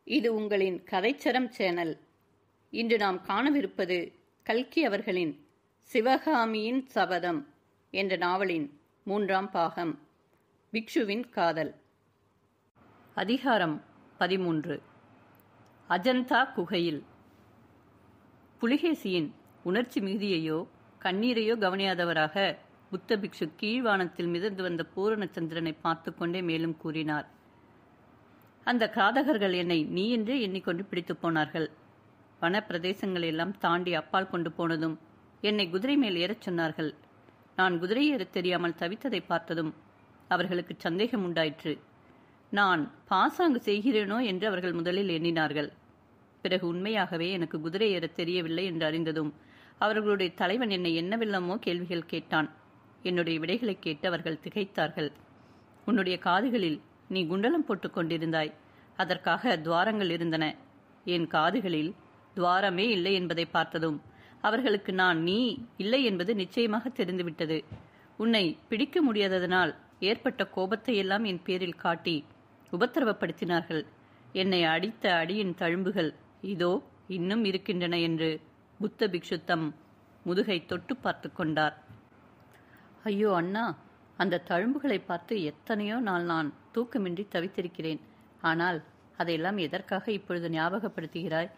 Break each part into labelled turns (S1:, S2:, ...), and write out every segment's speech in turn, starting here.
S1: இது உங்களின் கதைச்சரம் சேனல். இன்று நாம் காணவிருப்பது கல்கி அவர்களின் சிவகாமியின் சபதம் என்ற நாவலின் 3ஆம் பாகம், பிக்ஷுவின் காதல். அதிகாரம் 13. அஜந்தா குகையில். புலிகேசியின் உணர்ச்சி மிகுதியையோ கண்ணீரையோ கவனியாதவராக புத்த பிக்ஷு கீழ்வானத்தில் மிதந்து வந்த பூரணச்சந்திரனை பார்த்து கொண்டே மேலும் கூறினார். அந்த கிராதகர்கள் என்னை நீ என்றே எண்ணிக்கொண்டு பிடித்து போனார்கள். வன பிரதேசங்கள் எல்லாம் தாண்டி அப்பால் கொண்டு போனதும் என்னை குதிரை மேல் ஏறச் சொன்னார்கள். நான் குதிரை ஏறத் தெரியாமல் தவித்ததை பார்த்ததும் அவர்களுக்கு சந்தேகம் உண்டாயிற்று. நான் பாசாங்கு செய்கிறேனோ என்று அவர்கள் முதலில் எண்ணினார்கள். பிறகு உண்மையாகவே எனக்கு குதிரை ஏறத் தெரியவில்லை என்று அறிந்ததும் அவர்களுடைய தலைவன் என்னை என்னவெல்லாமோ கேள்விகள் கேட்டான். என்னுடைய விடைகளை கேட்டு அவர்கள் திகைத்தார்கள். உன்னுடைய காதுகளில் நீ குண்டலம் போட்டுக் கொண்டிருந்தாய், அதற்காக துவாரங்கள் இருந்தன. என் காதுகளில் துவாரமே இல்லை என்பதை பார்த்ததும் அவர்களுக்கு நான் நீ இல்லை என்பது நிச்சயமாக தெரிந்துவிட்டது. உன்னை பிடிக்க முடியாததனால் ஏற்பட்ட கோபத்தை எல்லாம் என் பேரில் காட்டி உபத்திரவப்படுத்தினார்கள். என்னை அடித்த அடியின் தழும்புகள் இதோ இன்னும் இருக்கின்றன என்று புத்த பிக்ஷு தம் முதுகை தொட்டு பார்த்து கொண்டார். ஐயோ அண்ணா, அந்த தழும்புகளை பார்த்து எத்தனையோ நாள் நான் தூக்கமின்றி தவித்திருக்கிறேன். ஆனால் அதையெல்லாம் எதற்காக இப்பொழுது ஞாபகப்படுத்துகிறாய்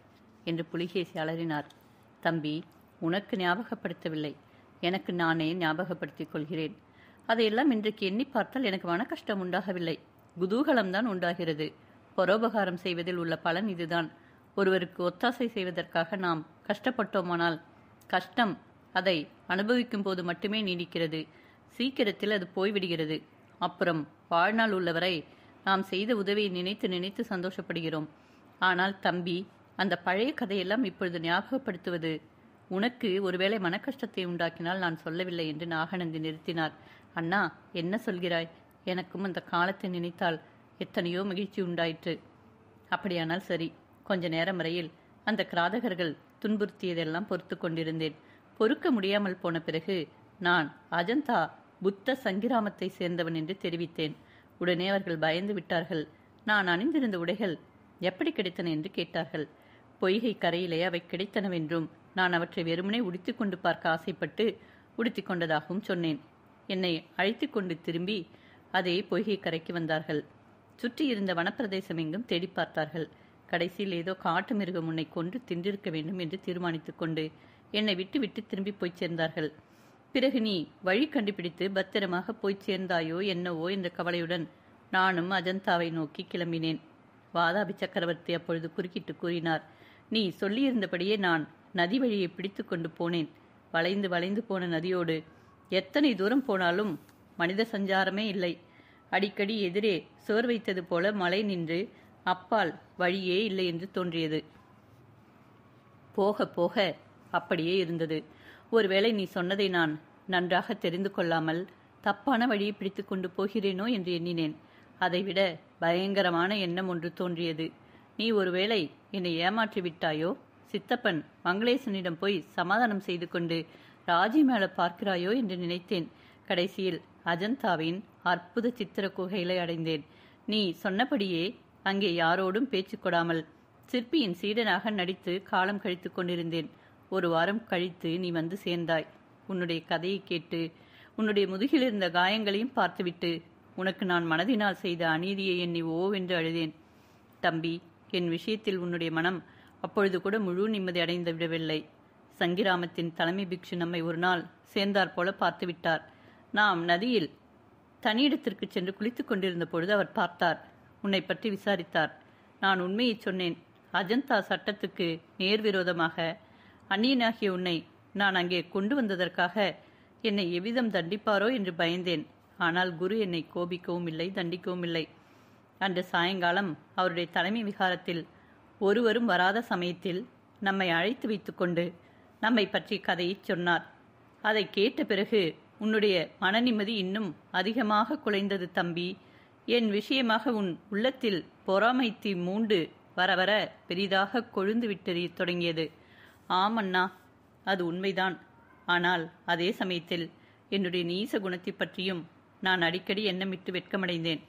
S1: என்று புலிகேசி அலறினார். தம்பி, உனக்கு ஞாபகப்படுத்தவில்லை, எனக்கு நானே ஞாபகப்படுத்திக் கொள்கிறேன். அதையெல்லாம் இன்றைக்கு எண்ணி பார்த்தால் எனக்கு மன கஷ்டம் உண்டாகவில்லை, குதூகலம்தான் உண்டாகிறது. பரோபகாரம் செய்வதில் உள்ள பலன் இதுதான். ஒருவருக்கு ஒத்தாசை செய்வதற்காக நாம் கஷ்டப்பட்டோமானால் கஷ்டம் அதை அனுபவிக்கும் போது மட்டுமே நீடிக்கிறது. சீக்கிரத்தில் அது போய்விடுகிறது. அப்புறம் வாழ்நாள் உள்ளவரை நாம் செய்த உதவியை நினைத்து நினைத்து சந்தோஷப்படுகிறோம். ஆனால் தம்பி, அந்த பழைய கதையெல்லாம் இப்பொழுது ஞாபகப்படுத்துவது உனக்கு ஒருவேளை மன கஷ்டத்தை உண்டாக்கினால் நான் சொல்லவில்லை என்று நாகநந்தி நிறுத்தினார். அண்ணா, என்ன சொல்கிறாய்? எனக்கும் அந்த காலத்தை நினைத்தால் எத்தனையோ மகிழ்ச்சி உண்டாயிற்று. அப்படியானால் சரி, கொஞ்ச நேரம் வரையில் அந்த கிராதகர்கள் துன்புறுத்தியதெல்லாம் பொறுத்து கொண்டிருந்தேன். பொறுக்க முடியாமல் போன பிறகு நான் அஜந்தா புத்த சங்கிராமத்தை சேர்ந்தவன் என்று தெரிவித்தேன். உடனே அவர்கள் பயந்து விட்டார்கள். நான் அணிந்திருந்த உடைகள் எப்படி கிடைத்தன என்று கேட்டார்கள். பொய்கை கரையிலே அவை கிடைத்தனவென்றும் நான் அவற்றை வெறுமனே உடுத்தி கொண்டு பார்க்க ஆசைப்பட்டு உடுத்தி கொண்டதாகவும் சொன்னேன். என்னை அழைத்து கொண்டு திரும்பி அதே பொய்கை கரைக்கு வந்தார்கள். சுற்றி இருந்த வனப்பிரதேசம் எங்கும் தேடி பார்த்தார்கள். கடைசியில் ஏதோ காட்டு மிருகம் உன்னை கொன்று தின்றிருக்க வேண்டும் என்று தீர்மானித்துக் கொண்டு என்னை விட்டு விட்டு திரும்பி போய் சேர்ந்தார்கள். பிறகு நீ வழி கண்டுபிடித்து பத்திரமாக போய் சேர்ந்தாயோ என்னவோ என்ற கவலையுடன் நானும் அஜந்தாவை நோக்கி கிளம்பினேன். வாதாபி சக்கரவர்த்தி அப்பொழுது குறுக்கிட்டு கூறினார். நீ சொல்லியிருந்தபடியே நான் நதி வழியை பிடித்து கொண்டு போனேன். வளைந்து வளைந்து போன நதியோடு எத்தனை தூரம் போனாலும் மனித சஞ்சாரமே இல்லை. அடிக்கடி எதிரே சுவர் வைத்தது போல மலை நின்று அப்பால் வழியே இல்லை என்று தோன்றியது. போக போக அப்படியே இருந்தது. ஒருவேளை நீ சொன்னதை நான் நன்றாக தெரிந்து கொள்ளாமல் தப்பான வழியை பிடித்து கொண்டு போகிறேனோ என்று எண்ணினேன். அதைவிட பயங்கரமான எண்ணம் ஒன்று தோன்றியது. நீ ஒருவேளை என்னை ஏமாற்றி விட்டாயோ, சித்தப்பன் மங்களேசனிடம் போய் சமாதானம் செய்து கொண்டு ராஜி மேல பார்க்கிறாயோ என்று நினைத்தேன். கடைசியில் அஜந்தாவின் அற்புத சித்திர குகைகளை அடைந்தேன். நீ சொன்னபடியே அங்கே யாரோடும் பேச்சு கொடாமல் சிற்பியின் சீடனாக நடித்து காலம் கழித்து கொண்டிருந்தேன். ஒரு வாரம் கழித்து நீ வந்து சேர்ந்தாய். உன்னுடைய கதையை கேட்டு உன்னுடைய முதுகில் இருந்த காயங்களையும் பார்த்துவிட்டு உனக்கு நான் மனதினால் செய்த அநீதியை எண்ணி ஓவென்று அழுதேன். தம்பி, என் விஷயத்தில் உன்னுடைய மனம் அப்பொழுது கூட முழு நிம்மதி அடைந்து விடவில்லை. சங்கிராமத்தின் தலைமை பிக்ஷு நம்மை ஒரு நாள் சேர்ந்தார் போல பார்த்து விட்டார். நாம் நதியில் தனியிடத்திற்கு சென்று குளித்துக் கொண்டிருந்த பொழுது அவர் பார்த்தார். உன்னை பற்றி விசாரித்தார். நான் உண்மையை சொன்னேன். அஜந்தா சட்டத்துக்கு நேர்விரோதமாக அந்நியனாகிய உன்னை நான் அங்கே கொண்டு வந்ததற்காக என்னை எவ்விதம் தண்டிப்பாரோ என்று பயந்தேன். ஆனால் குரு என்னை கோபிக்கவும் இல்லை, தண்டிக்கவும் இல்லை. அன்று சாயங்காலம் அவருடைய தலைமை விகாரத்தில் ஒருவரும் வராத சமயத்தில் நம்மை அழைத்து வைத்துக்கொண்டு நம்மை பற்றி கதையை சொன்னார். அதை கேட்ட பிறகு உன்னுடைய மன நிம்மதி இன்னும் அதிகமாக குலைந்தது தம்பி. என் விஷயமாக உன் உள்ளத்தில் பொறாமை தீ மூண்டு வர வர பெரிதாக கொழுந்து விட்டு தொடங்கியது. ஆமண்ணா, அது உண்மைதான். ஆனால் அதே சமயத்தில் என்னுடைய நீச குணத்தை பற்றியும் நான் அடிக்கடி எண்ணமிட்டு வெட்கமடைந்தேன்.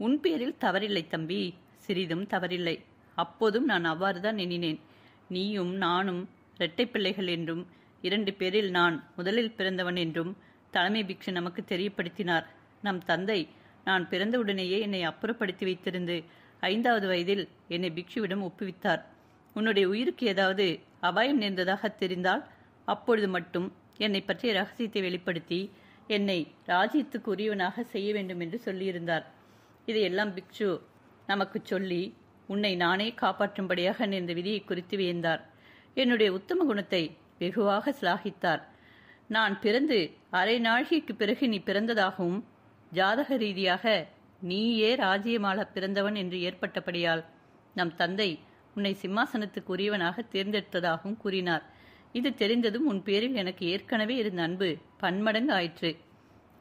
S1: உன் பேரில் தவறில்லை தம்பி, சிறிதும் தவறில்லை. அப்போதும் நான் அவ்வாறுதான் எண்ணினேன். நீயும் நானும் இரட்டை பிள்ளைகள் என்றும் 2 பேரில் நான் முதலில் பிறந்தவன் என்றும் தலைமை பிக்ஷு நமக்கு தெரியப்படுத்தினார். நம் தந்தை நான் பிறந்தவுடனேயே என்னை அப்புறப்படுத்தி வைத்திருந்து 5வது வயதில் என்னை பிக்ஷுவிடம் ஒப்புவித்தார். உன்னுடைய உயிருக்கு ஏதாவது அபாயம் நேர்ந்ததாக தெரிந்தால் அப்பொழுது மட்டும் என்னை பற்றிய ரகசியத்தை வெளிப்படுத்தி என்னை ராஜ்யத்துக்கு உரியவனாக செய்ய வேண்டும் என்று சொல்லியிருந்தார். இதையெல்லாம் பிக்ஷு நமக்கு சொல்லி உன்னை நானே காப்பாற்றும்படியாக நேர்ந்த விதியை குறித்து வியந்தார். என்னுடைய உத்தம குணத்தை வெகுவாக சிலாகித்தார். நான் பிறந்து அரை நாழிகைக்கு பிறகு நீ பிறந்ததாகவும் ஜாதக ரீதியாக நீயே ராஜ்யமாள பிறந்தவன் என்று ஏற்பட்டபடியால் நம் தந்தை உன்னை சிம்மாசனத்துக்கு உரியவனாக தேர்ந்தெடுத்ததாகவும் கூறினார். இது தெரிந்ததும் உன் பேரில் எனக்கு ஏற்கனவே இருந்த அன்பு பன்மடங்கு ஆயிற்று.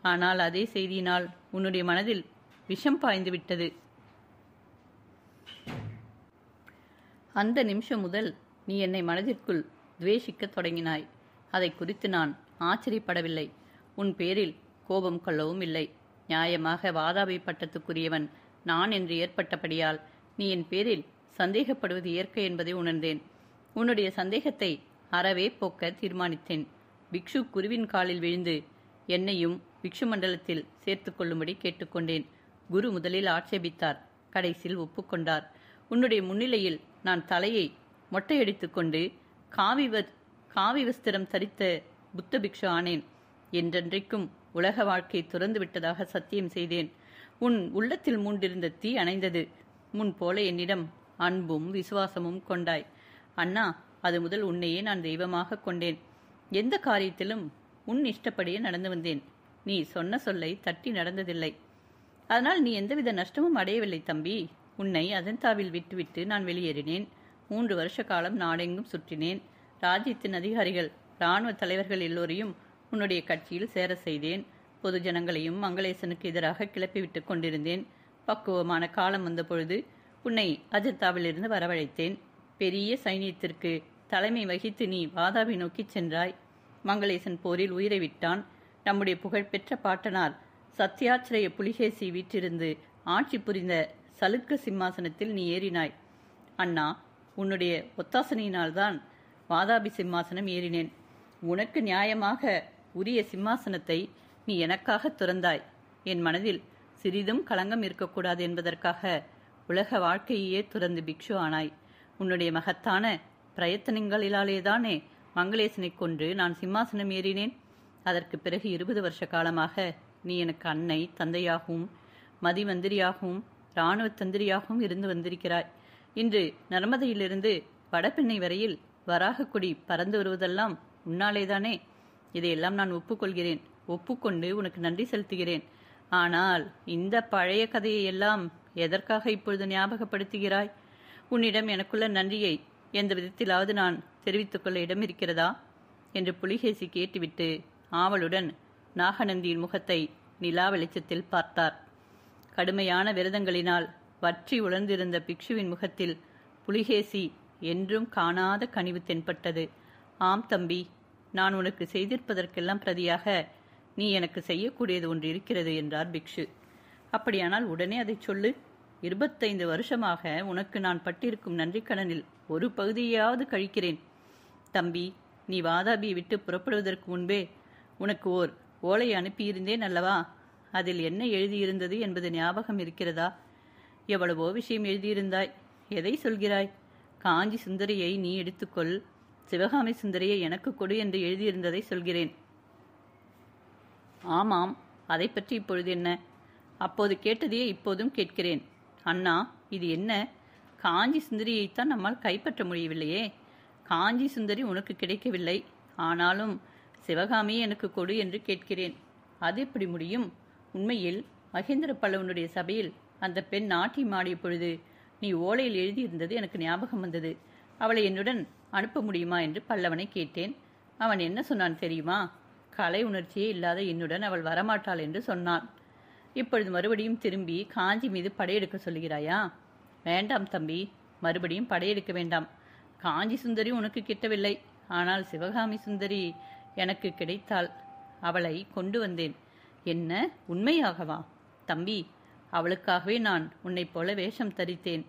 S1: ஆனால் அதே செய்தியினால் உன்னுடைய மனதில் விஷம் பாய்ந்து விட்டது. அந்த நிமிஷம் முதல் நீ என்னை மனதிற்குள் துவேஷிக்க தொடங்கினாய். அதை குறித்து நான் ஆச்சரியப்படவில்லை. உன் பேரில் கோபம் கொள்ளவும் இல்லை. நியாயமாக வாதாபி பட்டத்துக்குரியவன் நான் என்று ஏற்பட்டபடியால் நீ என் பேரில் சந்தேகப்படுவது இயற்கை என்பதை உணர்ந்தேன். உன்னுடைய சந்தேகத்தை அறவே போக்க தீர்மானித்தேன். பிக்ஷு குருவின் காலில் விழுந்து என்னையும் பிக்ஷு மண்டலத்தில் சேர்த்து கொள்ளும்படி கேட்டுக்கொண்டேன். குரு முதலில் ஆட்சேபித்தார், கடைசியில் ஒப்புக்கொண்டார். உன்னுடைய முன்னிலையில் நான் தலையை மொட்டையடித்துக்கொண்டு காவி வஸ்திரம் தரித்த புத்த பிக்ஷு ஆனேன். என்றென்றைக்கும் உலக வாழ்க்கை துறந்து விட்டதாக சத்தியம் செய்தேன். உன் உள்ளத்தில் மூண்டிருந்த தீ அணைந்தது. முன் போல என்னிடம் அன்பும் விசுவாசமும் கொண்டாய். அண்ணா, அது முதல் உன்னையே நான் தெய்வமாக கொண்டேன். எந்த காரியத்திலும் உன் இஷ்டப்படியே நடந்து வந்தேன். நீ சொன்ன சொல்லை தட்டி நடந்ததில்லை. அதனால் நீ எந்தவித நஷ்டமும் அடையவில்லை தம்பி. உன்னை அஜந்தாவில் விட்டுவிட்டு நான் வெளியேறினேன். 3 வருஷ காலம் நாடெங்கும் சுற்றினேன். ராஜ்யத்தின் அதிகாரிகள், இராணுவ தலைவர்கள் எல்லோரையும் உன்னுடைய கட்சியில் சேர செய்தேன். பொது ஜனங்களையும் மங்களேசனுக்கு எதிராக கிளப்பிவிட்டு கொண்டிருந்தேன். பக்குவமான காலம் வந்த பொழுது உன்னை அஜந்தாவிலிருந்து வரவழைத்தேன். பெரிய சைனியத்திற்கு தலைமை வகித்து நீ வாதாபி நோக்கி சென்றாய். மங்களேசன் போரில் உயிரை விட்டான். நம்முடைய புகழ்பெற்ற பாட்டனார் சத்யாச்சிரய புலிகேசி வீற்றிருந்து ஆட்சி புரிந்த சலுக்க சிம்மாசனத்தில் நீ ஏறினாய். அண்ணா, உன்னுடைய ஒத்தாசனையினால்தான் வாதாபி சிம்மாசனம் ஏறினேன். உனக்கு நியாயமாக உரிய சிம்மாசனத்தை நீ எனக்காக துறந்தாய். என் மனதில் சிறிதும் களங்கம் இருக்கக்கூடாது என்பதற்காக உலக வாழ்க்கையே துறந்து பிக்ஷு ஆனாய். உன்னுடைய மகத்தான பிரயத்தனங்களிலாலேதானே மங்களேசனை கொன்று நான் சிம்மாசனம் ஏறினேன். அதற்கு பிறகு 20 வருஷ காலமாக நீ எனக்கு அன்னை, தந்தையாகவும் மதி மந்திரியாகவும் இராணுவ தந்திரியாகவும் இருந்து வந்திருக்கிறாய். இன்று நர்மதையிலிருந்து வடபெண்ணை வரையில் வராகக்குடி பறந்து வருவதெல்லாம் உன்னாலேதானே. இதையெல்லாம் நான் ஒப்புக்கொள்கிறேன். ஒப்புக்கொண்டு உனக்கு நன்றி செலுத்துகிறேன். ஆனால் இந்த பழைய கதையை எல்லாம் எதற்காக இப்பொழுது ஞாபகப்படுத்துகிறாய்? உன்னிடம் எனக்குள்ள நன்றியை எந்த விதத்திலாவது நான் தெரிவித்துக் கொள்ள இடம் இருக்கிறதா என்று புலிகேசி கேட்டுவிட்டு ஆவலுடன் நாகநந்தியின் முகத்தை நிலா வெளிச்சத்தில் பார்த்தார். கடுமையான விரதங்களினால் வற்றி உலர்ந்திருந்த பிக்ஷுவின் முகத்தில் புலிகேசி என்றும் காணாத கனிவு தென்பட்டது. ஆம் தம்பி, நான் உனக்கு செய்திருப்பதற்கெல்லாம் பிரதியாக நீ எனக்கு செய்யக்கூடியது ஒன்று இருக்கிறது என்றார் பிக்ஷு. அப்படியானால் உடனே அதை சொல்லு. 25 வருஷமாக உனக்கு நான் பட்டிருக்கும் நன்றிக்கடனில் ஒரு பகுதியாவது கழிக்கிறேன். தம்பி, நீ வாதாபியை விட்டு புறப்படுவதற்கு முன்பே உனக்கு ஓர் ஓலை அனுப்பியிருந்தேன் அல்லவா? அதில் என்ன எழுதியிருந்தது என்பது ஞாபகம் இருக்கிறதா? எவ்வளவோ விஷயம் எழுதியிருந்தாய். எதை சொல்கிறாய்? காஞ்சி சுந்தரியை நீ எடுத்துக்கொள், சிவகாமி சுந்தரியை எனக்கு கொடு என்று எழுதியிருந்ததை சொல்கிறேன். ஆமாம், அதை பற்றி இப்பொழுது என்ன? அப்போது கேட்டதையே இப்போதும் கேட்கிறேன். அண்ணா, இது என்ன? காஞ்சி சுந்தரியைத்தான் நம்மால் கைப்பற்ற முடியவில்லையே. காஞ்சி சுந்தரி உனக்கு கிடைக்கவில்லை. ஆனாலும் சிவகாமியை எனக்கு கொடு என்று கேட்கிறேன். அது எப்படி முடியும்? உண்மையில் மகேந்திர பல்லவனுடைய சபையில் அந்த பெண் நாட்டியம் ஆடிய பொழுது நீ ஓலையில் எழுதியிருந்தது எனக்கு ஞாபகம் வந்தது. அவளை என்னுடன் அனுப்ப முடியுமா என்று பல்லவனை கேட்டேன். அவன் என்ன சொன்னான் தெரியுமா? கலை உணர்ச்சியே இல்லாத என்னுடன் அவள் வரமாட்டாள் என்று சொன்னான். இப்பொழுது மறுபடியும் திரும்பி காஞ்சி மீது படையெடுக்க சொல்கிறாயா? வேண்டாம் தம்பி, மறுபடியும் படையெடுக்க வேண்டாம். காஞ்சி சுந்தரி உனக்கு கிட்டவில்லை. ஆனால் சிவகாமி சுந்தரி எனக்கு கிடைத்தாள். அவளை கொண்டு வந்தேன். என்ன, உண்மையாகவா? தம்பி, அவளுக்காகவே நான் உன்னைப் போல வேஷம் தரித்தேன்.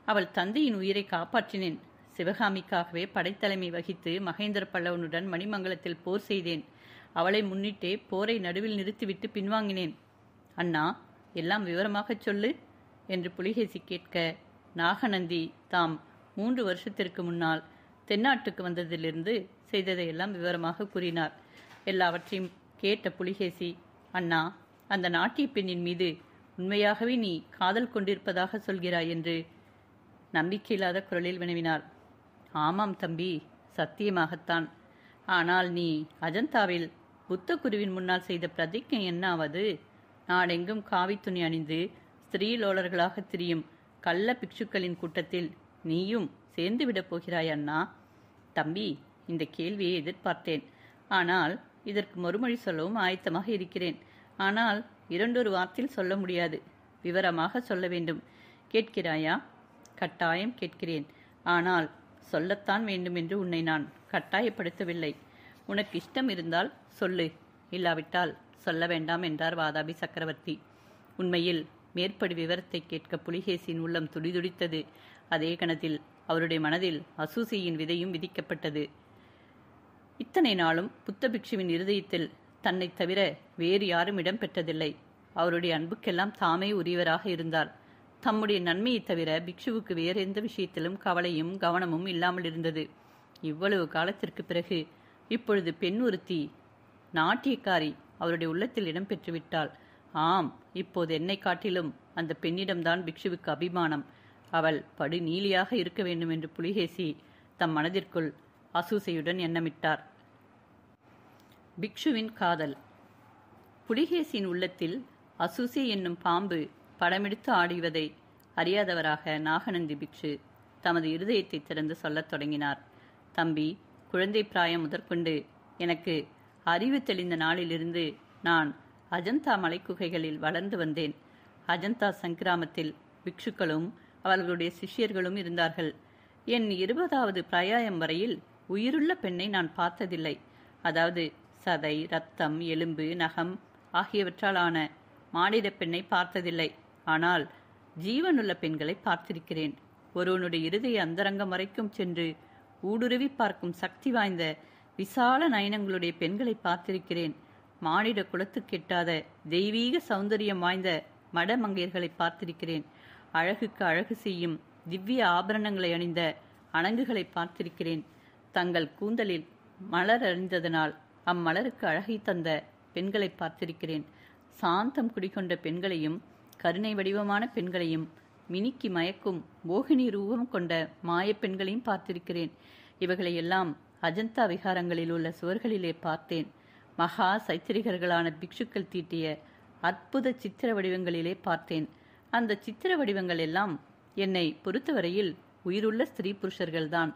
S1: அவள் தந்தையின் உயிரை காப்பாற்றினேன். சிவகாமிக்காகவே படைத்தலைமை வகித்து மகேந்திர பல்லவனுடன் மணிமங்கலத்தில் போர் செய்தேன். அவளை முன்னிட்டே போரை நடுவில் நிறுத்திவிட்டு பின்வாங்கினேன். அண்ணா, எல்லாம் விவரமாகச் சொல்லு என்று புலிகேசி கேட்க, நாகநந்தி தாம் 3 வருஷத்திற்கு முன்னால் தென்னாட்டுக்கு வந்ததிலிருந்து செய்ததையெல்லாம் விவரமாக கூறினார். எல்லாவற்றையும் கேட்ட புலிகேசி, அண்ணா, அந்த நாட்டிய பெண்ணின் மீது உண்மையாகவே நீ காதல் கொண்டிருப்பதாக சொல்கிறாய் என்று நம்பிக்கையில்லாத குரலில் வினவினார். ஆமாம் தம்பி, சத்தியமாகத்தான். ஆனால் நீ அஜந்தாவில் புத்த குருவின் முன்னால் செய்த பிரதிஜை என்னாவது? நாடெங்கும் காவி துணி அணிந்து ஸ்திரீலோலர்களாக திரியும் கள்ள பிக்ஷுக்களின் கூட்டத்தில் நீயும் சேர்ந்து விடப் போகிறாய் அண்ணா? தம்பி, இந்த கேள்வியை எதிர்பார்த்தேன். ஆனால் இதற்கு மறுமொழி சொல்லவும் ஆயத்தமாக இருக்கிறேன். ஆனால் 2 வார்த்தையில் சொல்ல முடியாது. விவரமாக சொல்ல வேண்டும். கேட்கிறாயா? கட்டாயம் கேட்கிறேன். ஆனால் சொல்லத்தான் வேண்டும் என்று உன்னை நான் கட்டாயப்படுத்தவில்லை. உனக்கு இஷ்டம் இருந்தால் சொல்லு, இல்லாவிட்டால் சொல்ல வேண்டாம் என்றார் வாதாபி சக்கரவர்த்தி. உண்மையில் மேற்படி விவரத்தை கேட்க புலிகேசியின் உள்ளம் துடிதுடித்தது. அதே கணத்தில் அவருடைய மனதில் அசூசையின் விதையும் விதிக்கப்பட்டது. இத்தனை நாளும் புத்த பிக்ஷுவின் இருதயத்தில் தன்னை தவிர வேறு யாரும் இடம் பெற்றதில்லை. அவருடைய அன்புக்கெல்லாம் தாமே உரியவராக இருந்தார். தம்முடைய நன்மையை தவிர பிக்ஷுவுக்கு வேறு எந்த விஷயத்திலும் கவலையும் கவனமும் இல்லாமல் இருந்தது. இவ்வளவு காலத்திற்கு பிறகு இப்பொழுது பெண் ஒருத்தி நாட்டியக்காரி அவருடைய உள்ளத்தில் இடம் பெற்றுவிட்டாள். ஆம், இப்போது என்னை காட்டிலும் அந்த பெண்ணிடம்தான் பிக்ஷுவுக்கு அபிமானம். அவள் படு நீலியாக இருக்க வேண்டும் என்று புலிகேசி தம் மனதிற்குள் அசூசையுடன் எண்ணமிட்டார். பிக்ஷுவின் காதல். புலிகேசியின் உள்ளத்தில் அசூசை என்னும் பாம்பு படமெடுத்து ஆடுவதை அறியாதவராக நாகநந்தி பிக்ஷு தமது இருதயத்தை திறந்து சொல்லத் தொடங்கினார். தம்பி, குழந்தை பிராயம் முதற்கொண்டு எனக்கு அறிவு தெளிந்த நாளிலிருந்து நான் அஜந்தா மலைக்குகைகளில் வளர்ந்து வந்தேன். அஜந்தா சங்கிராமத்தில் பிக்ஷுக்களும் அவர்களுடைய சிஷ்யர்களும் இருந்தார்கள். என் 20வது பிராயம் வரையில் உயிருள்ள பெண்ணை நான் பார்த்ததில்லை. அதாவது சதை, இரத்தம், எலும்பு, நகம் ஆகியவற்றால் ஆன மானிட பெண்ணை பார்த்ததில்லை. ஆனால் ஜீவனுள்ள பெண்களை பார்த்திருக்கிறேன். ஒருவனுடைய இருதய அந்தரங்கம் வரைக்கும் சென்று ஊடுருவி பார்க்கும் சக்தி வாய்ந்த விசால நயனங்களுடைய பெண்களை பார்த்திருக்கிறேன். மானிட குலத்துக்கு எட்டாத தெய்வீக சௌந்தரியம் வாய்ந்த மடமங்கையர்களை பார்த்திருக்கிறேன். அழகுக்கு அழகு செய்யும் திவ்ய ஆபரணங்களை அணிந்த அணங்குகளை பார்த்திருக்கிறேன். தங்கள் கூந்தலில் மலர் அணிந்ததனால் அம்மலருக்கு அழகை தந்த பெண்களை பார்த்திருக்கிறேன். சாந்தம் குடிகொண்ட பெண்களையும் கருணை வடிவமான பெண்களையும் மினுக்கி மயக்கும் மோகினி ரூபம் கொண்ட மாயப் பெண்களையும் பார்த்திருக்கிறேன். இவைகளையெல்லாம் அஜந்தா விகாரங்களில் உள்ள சுவர்களிலே பார்த்தேன். மகா சைத்திரிகர்களான பிக்ஷுக்கள் தீட்டிய அற்புத சித்திர வடிவங்களிலே பார்த்தேன். அந்த சித்திர வடிவங்கள் எல்லாம் என்னை பொறுத்தவரையில் உயிருள்ள ஸ்திரீ புருஷர்கள்தான்.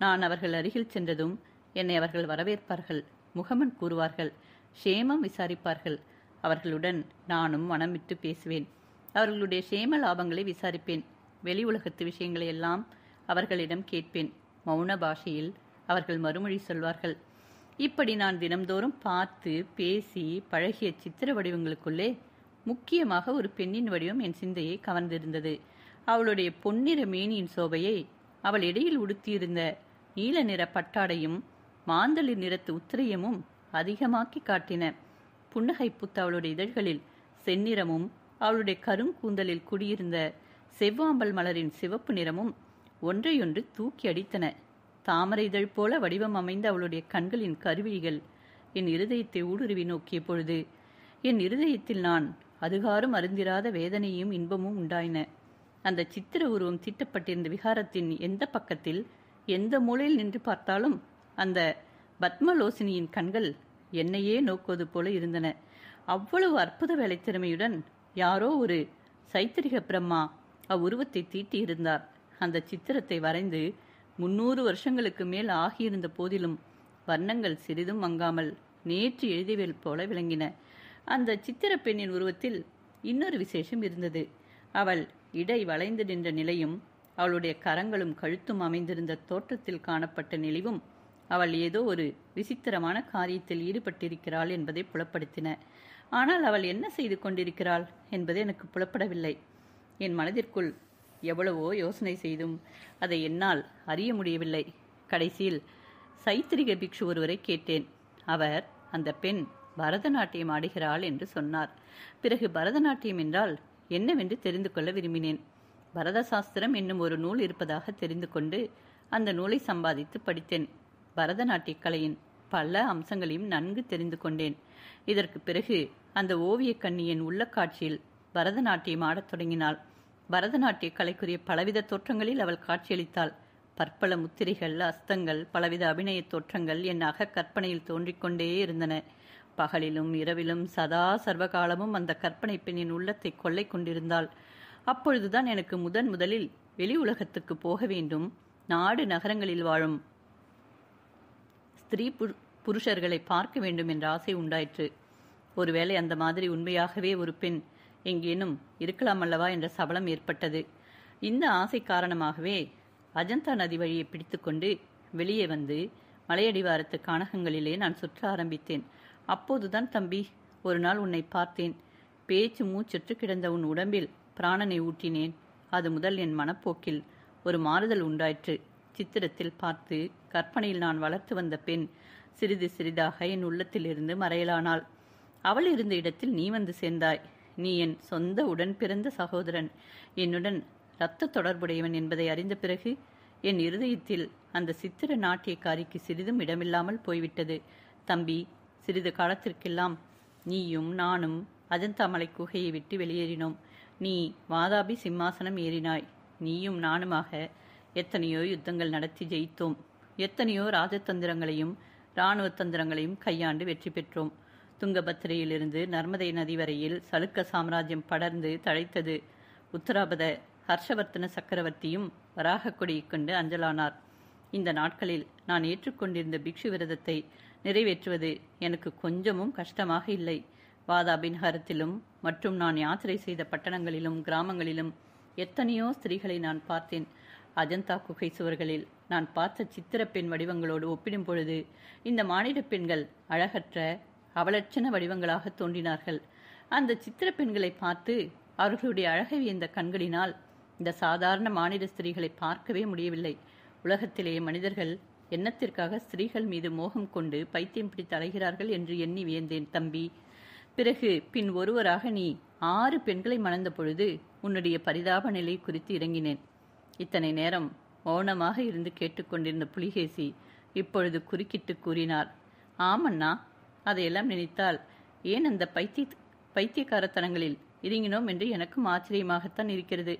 S1: நான் அவர்கள் அருகில் சென்றதும் என்னை அவர்கள் வரவேற்பார்கள், முகமன் கூறுவார்கள், க்ஷேமம் விசாரிப்பார்கள். அவர்களுடன் நானும் மனம் விட்டு பேசுவேன். அவர்களுடைய க்ஷேம லாபங்களை விசாரிப்பேன். வெளி உலகத்து விஷயங்களை எல்லாம் அவர்களிடம் கேட்பேன். மௌன பாஷையில் அவர்கள் மறுமொழி சொல்வார்கள். இப்படி நான் தினம்தோறும் பார்த்து பேசி பழகிய சித்திர வடிவங்களுக்குள்ளே முக்கியமாக ஒரு பெண்ணின் வடிவம் என் சிந்தையை கவர்ந்திருந்தது. அவளுடைய பொன்னிற மேனியின் சோபையை அவள் இடையில் உடுத்தியிருந்த நீல நிற பட்டாடையும் மாந்தளிர் நிறத்து உத்திரையமும் அதிகமாக்கி காட்டின. புன்னகை பூத்த அவளுடைய இதழ்களில் செந்நிறமும் அவளுடைய கருங்கூந்தலில் குடியிருந்த செவ்வாம்பல் மலரின் சிவப்பு நிறமும் ஒன்றையொன்று தூக்கி அடித்தன. தாமரை இதழ் போல வடிவம் அமைந்த அவளுடைய கண்களின் கருவிழிகள் என் இருதயத்தை ஊடுருவி நோக்கிய பொழுது என் இருதயத்தில் நான் அதுகாரும் அருந்திராத வேதனையும் இன்பமும் உண்டாயின. அந்த சித்திர உருவம் தீட்டப்பட்டிருந்த விகாரத்தின் எந்த பக்கத்தில் எந்த மூலையில் நின்று பார்த்தாலும் அந்த பத்மலோசினியின் கண்கள் என்னையே நோக்குவது போல இருந்தன. அவ்வளவு அற்புத வேலைத்திறமையுடன் யாரோ ஒரு சைத்திரிக பிரம்மா அவ்வுருவத்தை தீட்டியிருந்தார். அந்த சித்திரத்தை வரைந்து 300 வருஷங்களுக்கு மேல் ஆகியிருந்த போதிலும் வர்ணங்கள் சிறிதும் மங்காமல் நேற்று எழுதியவள் போல விளங்கின. அந்த சித்திர பெண்ணின் உருவத்தில் இன்னொரு விசேஷம் இருந்தது. அவள் இடை வளைந்து நின்ற நிலையும் அவளுடைய கரங்களும் கழுத்தும் அமைந்திருந்த தோற்றத்தில் காணப்பட்ட நெளிவும் அவள் ஏதோ ஒரு விசித்திரமான காரியத்தில் ஈடுபட்டிருக்கிறாள் என்பதை புலப்படுத்தின. ஆனால் அவள் என்ன செய்து கொண்டிருக்கிறாள் என்பது எனக்கு புலப்படவில்லை. என் மனதிற்குள் எவ்வளவோ யோசனை செய்தும் அதை என்னால் அறிய முடியவில்லை. கடைசியில் சைத்திரிக பிக்ஷு ஒருவரை கேட்டேன். அவர் அந்த பெண் பரதநாட்டியம் ஆடுகிறாள் என்று சொன்னார். பிறகு பரதநாட்டியம் என்றால் என்னவென்று தெரிந்து கொள்ள விரும்பினேன். பரத சாஸ்திரம் என்னும் ஒரு நூல் இருப்பதாக தெரிந்து கொண்டு அந்த நூலை சம்பாதித்து படித்தேன். பரதநாட்டிய கலையின் பல அம்சங்களையும் நன்கு தெரிந்து கொண்டேன். இதற்கு பிறகு அந்த ஓவிய கன்னியின் உள்ள காட்சியில் பரதநாட்டியம் ஆடத் தொடங்கினாள். பரதநாட்டிய கலைக்குரிய பலவித தோற்றங்களில் அவள் காட்சியளித்தாள். பற்பல முத்திரைகள், அஸ்தங்கள், பலவித அபிநய தோற்றங்கள் என் கற்பனையில் தோன்றிக்கொண்டே இருந்தன. பகலிலும் இரவிலும் சதா சர்வகாலமும் அந்த கற்பனை பெண்ணின் உள்ளத்தை கொள்ளை கொண்டிருந்தாள். அப்பொழுதுதான் எனக்கு முதலில் வெளி உலகத்துக்கு போக வேண்டும், நாடு நகரங்களில் வாழும் ஸ்திரீ புருஷர்களை பார்க்க வேண்டும் என்ற ஆசை உண்டாயிற்று. ஒருவேளை அந்த மாதிரி உண்மையாகவே ஒரு பெண் எங்கேனும் இருக்கலாம் அல்லவா என்ற சபலம் ஏற்பட்டது. இந்த ஆசை காரணமாகவே அஜந்தா நதி வழியை பிடித்துக்கொண்டு வெளியே வந்து மலையடிவாரத்து கானகங்களிலே நான் சுற்ற ஆரம்பித்தேன். அப்போதுதான் தம்பி, ஒரு நாள் உன்னை பார்த்தேன். பேச்சு மூச்சற்று கிடந்த உன் உடம்பில் பிராணனை ஊட்டினேன். அது முதல் என் மனப்போக்கில் ஒரு மாறுதல் உண்டாயிற்று. சித்திரத்தில் பார்த்து கற்பனையில் நான் வளர்த்து வந்த பெண் சிறிது சிறிதாக என் உள்ளத்திலிருந்து மறையலானாள். அவள் இருந்த இடத்தில் நீ வந்து சேர்ந்தாய். நீ என் சொந்த உடன் பிறந்த சகோதரன், என்னுடன் இரத்த தொடர்புடையவன் என்பதை அறிந்த பிறகு என் இருதயத்தில் அந்த சித்திர நாட்டியக்காரிக்கு சிறிதும் இடமில்லாமல் போய்விட்டது. தம்பி, சிறிது காலத்திற்கெல்லாம் நீயும் நானும் அஜந்தா மலை குகையை விட்டு வெளியேறினோம். நீ வாதாபி சிம்மாசனம் ஏறினாய். நீயும் நானுமாக எத்தனையோ யுத்தங்கள் நடத்தி ஜெயித்தோம். எத்தனையோ ராஜதந்திரங்களையும் இராணுவ தந்திரங்களையும் கையாண்டு வெற்றி பெற்றோம். துங்கபத்திரையிலிருந்து நர்மதை நதி வரையில் சலுக்க சாம்ராஜ்யம் படர்ந்து தழைத்தது. உத்தராபத ஹர்ஷவர்த்தன சக்கரவர்த்தியும் வராக கொடியைக் கொண்டு அஞ்சலானார். இந்த நாட்களில் நான் ஏற்றுக்கொண்டிருந்த பிக்ஷு விரதத்தை நிறைவேற்றுவது எனக்கு கொஞ்சமும் கஷ்டமாக இல்லை. வாதாபி நகரத்திலும் மற்றும் நான் யாத்திரை செய்த பட்டணங்களிலும் கிராமங்களிலும் எத்தனையோ ஸ்திரீகளை நான் பார்த்தேன். அஜந்தா குகை சுவர்களில் நான் பார்த்த சித்திர பெண் வடிவங்களோடு ஒப்பிடும் பொழுது இந்த மானிட பெண்கள் அழகற்ற அவலட்சண வடிவங்களாக தோன்றினார்கள். அந்த சித்திர பெண்களை பார்த்து அவர்களுடைய அழகை வியந்த கண்களினால் இந்த சாதாரண மானிட ஸ்திரீகளை பார்க்கவே முடியவில்லை. உலகத்திலேயே மனிதர்கள் எண்ணத்திற்காக ஸ்திரீகள் மீது மோகம் கொண்டு பைத்தியம் பிடித்து அலைகிறார்கள் என்று எண்ணி வியந்தேன் தம்பி. பிறகு பின் ஒருவராக நீ 6 பெண்களை மணந்த பொழுது உன்னுடைய பரிதாப நிலை குறித்து இறங்கினேன். இத்தனை நேரம் மௌனமாக இருந்து கேட்டுக்கொண்டிருந்த புலிகேசி இப்பொழுது குறுக்கிட்டு கூறினார். ஆமண்ணா, அதையெல்லாம் நினைத்தால் ஏன் அந்த பைத்தியக்காரத்தனங்களில் இறங்கினோம் என்று எனக்கும் ஆச்சரியமாகத்தான் இருக்கிறது.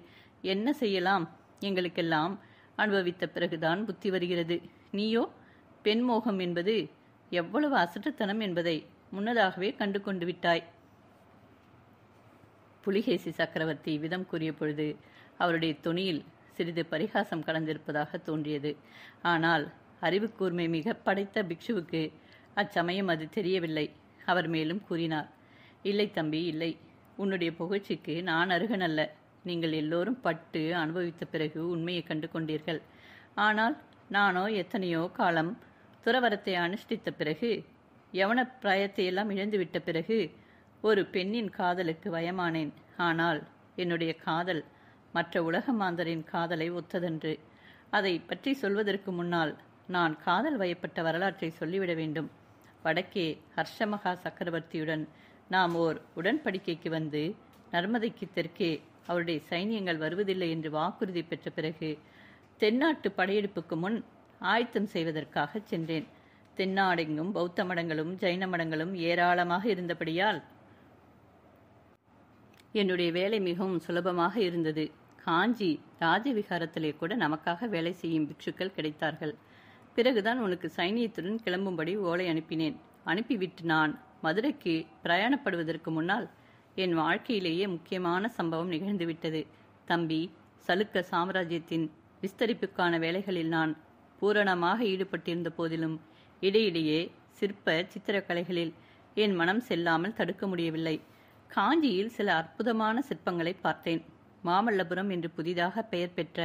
S1: என்ன செய்யலாம், எங்களுக்கெல்லாம் அனுபவித்த பிறகுதான் புத்தி வருகிறது. நீயோ பெண் மோகம் என்பது எவ்வளவு அசட்டுத்தனம் என்பதை முன்னதாகவே கண்டு கொண்டு விட்டாய். புலிகேசி சக்கரவர்த்தி விதம் கூறிய பொழுது அவருடைய தொனியில் சிறிது பரிகாசம் கலந்திருப்பதாக தோன்றியது. ஆனால் அறிவு கூர்மை மிக படைத்த பிக்ஷுவுக்கு அச்சமயம் அது தெரியவில்லை. அவர் மேலும் கூறினார். இல்லை தம்பி, இல்லை. உன்னுடைய புகழ்ச்சிக்கு நான் அருகனல்ல. நீங்கள் எல்லோரும் பட்டு அனுபவித்த பிறகு உண்மையை கண்டு கொண்டீர்கள். ஆனால் நானோ எத்தனையோ காலம் துறவரத்தை அனுஷ்டித்த பிறகு, யவன பிராயத்தையெல்லாம் இழந்துவிட்ட பிறகு ஒரு பெண்ணின் காதலுக்கு வயமானேன். ஆனால் என்னுடைய காதல் மற்ற உலக மாந்தரின் காதலை ஒத்ததன்று. அதை பற்றி சொல்வதற்கு முன்னால் நான் காதல் வயப்பட்ட வரலாற்றை சொல்லிவிட வேண்டும். வடக்கே ஹர்ஷமகா சக்கரவர்த்தியுடன் நாம் ஓர் உடன்படிக்கைக்கு வந்து நர்மதைக்கு தெற்கே அவருடைய சைனியங்கள் வருவதில்லை என்று வாக்குறுதி பெற்ற பிறகு தென்னாட்டு படையெடுப்புக்கு முன் ஆயத்தம் செய்வதற்காக சென்றேன். தென்னாடெங்கும் பௌத்த மடங்களும் ஜைன மடங்களும் ஏராளமாக இருந்தபடியால் என்னுடைய வேலை மிகவும் சுலபமாக இருந்தது. காஞ்சி ராஜவிகாரத்திலே கூட நமக்காக வேலை செய்யும் பிக்ஷுக்கள் கிடைத்தார்கள். பிறகுதான் உனக்கு சைனியத்துடன் கிளம்பும்படி ஓலை அனுப்பினேன். அனுப்பிவிட்டு நான் மதுரைக்கு பிரயாணப்படுவதற்கு முன்னால் என் வாழ்க்கையிலேயே முக்கியமான சம்பவம் நிகழ்ந்துவிட்டது. தம்பி, சலுக்க சாம்ராஜ்யத்தின் விஸ்தரிப்புக்கான வேலைகளில் நான் பூரணமாக ஈடுபட்டிருந்த போதிலும் இடையிடையே சிற்ப சித்திரக்கலைகளில் என் மனம் செல்லாமல் தடுக்க முடியவில்லை. காஞ்சியில் சில அற்புதமான சிற்பங்களை பார்த்தேன். மாமல்லபுரம் என்று புதிதாக பெயர் பெற்ற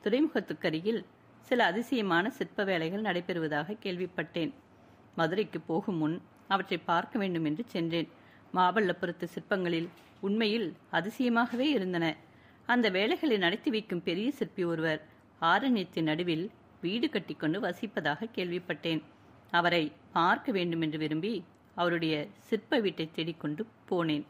S1: துறைமுகத்துக்கருகில் சில அதிசயமான சிற்ப வேலைகள் நடைபெறுவதாக கேள்விப்பட்டேன். மதுரைக்கு போகும் முன் அவற்றை பார்க்க வேண்டும் என்று சென்றேன். மாமல்லபுரத்து சிற்பங்களில் உண்மையில் அதிசயமாகவே இருந்தன. அந்த வேலைகளை நடத்தி வைக்கும் பெரிய சிற்பி ஒருவர் ஆரண்யத்தின் நடுவில் வீடு கட்டிக்கொண்டு வசிப்பதாக கேள்விப்பட்டேன். அவரை பார்க்க வேண்டும் என்று விரும்பி அவருடைய சிற்ப வீட்டை தேடிக்கொண்டு போனேன்.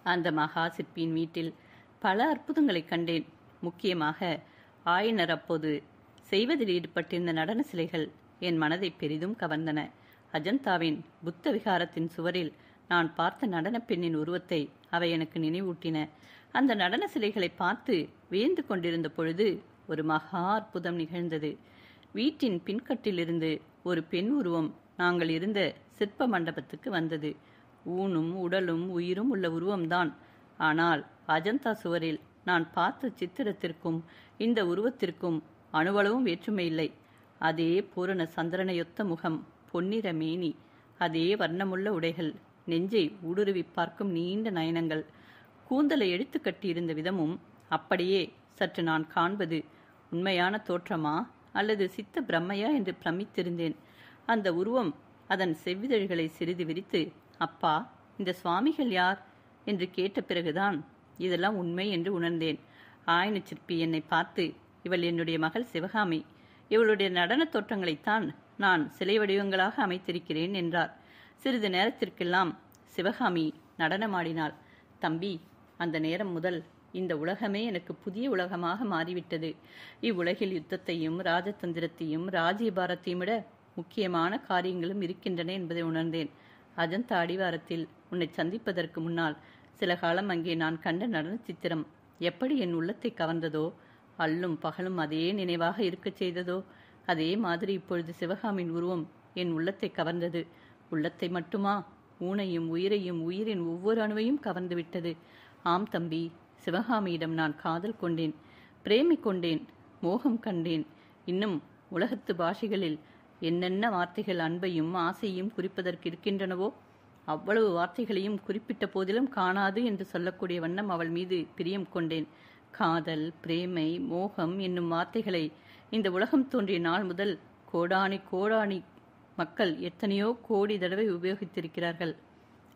S1: அந்த மகா சிற்பியின் வீட்டில் பல அற்புதங்களை கண்டேன். முக்கியமாக ஆயனர் அப்போது செய்வதில் ஈடுபட்டிருந்த நடன சிலைகள் என் மனதை பெரிதும் கவர்ந்தன. அஜந்தாவின் புத்த விகாரத்தின் சுவரில் நான் பார்த்த நடன பெண்ணின் உருவத்தை அவை எனக்கு நினைவூட்டின. அந்த நடன சிலைகளை பார்த்து வியந்து கொண்டிருந்த பொழுது ஒரு மகா அற்புதம் நிகழ்ந்தது. வீட்டின் பின்கட்டிலிருந்து ஒரு பெண் உருவம் நாங்கள் இருந்த சிற்ப மண்டபத்துக்கு வந்தது. ஊனும் உடலும் உயிரும் உள்ள உருவம்தான். ஆனால் அஜந்தா சுவரில் நான் பார்த்த சித்திரத்திற்கும் இந்த உருவத்திற்கும் அணுவளவும் வேற்றுமை இல்லை. அதே பூரண சந்திரனையொத்த முகம், பொன்னிற மேனி, அதே வர்ணமுள்ள உடைகள், நெஞ்சை ஊடுருவி பார்க்கும் நீண்ட நயனங்கள், கூந்தலை எடுத்து கட்டியிருந்த விதமும் அப்படியே. சற்று நான் காண்பது உண்மையான தோற்றமா அல்லது சித்த பிரம்மையா என்று பிரமித்திருந்தேன். அந்த உருவம் அதன் செவ்விதழ்களை சிறிது விரித்து, அப்பா, இந்த சுவாமிகள் யார் என்று கேட்ட பிறகுதான் இதெல்லாம் உண்மை என்று உணர்ந்தேன். ஆயன சிற்பி என்னை பார்த்து, இவள் என்னுடைய மகள் சிவகாமி. இவளுடைய நடன தோற்றங்களைத்தான் நான் சிலை வடிவங்களாக அமைத்திருக்கிறேன் என்றார். சிறிது நேரத்திற்கெல்லாம் சிவகாமி நடனமாடினாள். தம்பி, அந்த நேரம் முதல் இந்த உலகமே எனக்கு புதிய உலகமாக மாறிவிட்டது. இவ்வுலகில் யுத்தத்தையும் ராஜதந்திரத்தையும் ராஜ்யபாரத்தையும் விட முக்கியமான காரியங்களும் இருக்கின்றன என்பதை உணர்ந்தேன். அஜந்தா அடிவாரத்தில் உன்னை சந்திப்பதற்கு முன்னால் சில காலம் அங்கே நான் கண்ட நடன சித்திரம் எப்படி என் உள்ளத்தை கவர்ந்ததோ, அல்லும் பகலும் அதே நினைவாக இருக்கச் செய்ததோ, அதே மாதிரி இப்பொழுது சிவகாமியின் உருவம் என் உள்ளத்தை கவர்ந்தது. உள்ளத்தை மட்டுமா, ஊனையும் உயிரையும் உயிரின் ஒவ்வொரு அணுவையும் கவர்ந்து விட்டது. ஆம் தம்பி, சிவகாமியிடம் நான் காதல் கொண்டேன், பிரேமி கொண்டேன், மோகம் கண்டேன். இன்னும் உலகத்து பாஷைகளில் என்னென்ன வார்த்தைகள் அன்பையும் ஆசையும் குறிப்பதற்கு இருக்கின்றனவோ அவ்வளவு வார்த்தைகளையும் குறிப்பிட்ட போதிலும் காணாது என்று சொல்லக்கூடிய வண்ணம் அவள் மீது பிரியம் கொண்டேன். காதல், பிரேமை, மோகம் என்னும் வார்த்தைகளை இந்த உலகம் தோன்றிய நாள் முதல் கோடானி கோடானி மக்கள் எத்தனையோ கோடி தடவை உபயோகித்திருக்கிறார்கள்.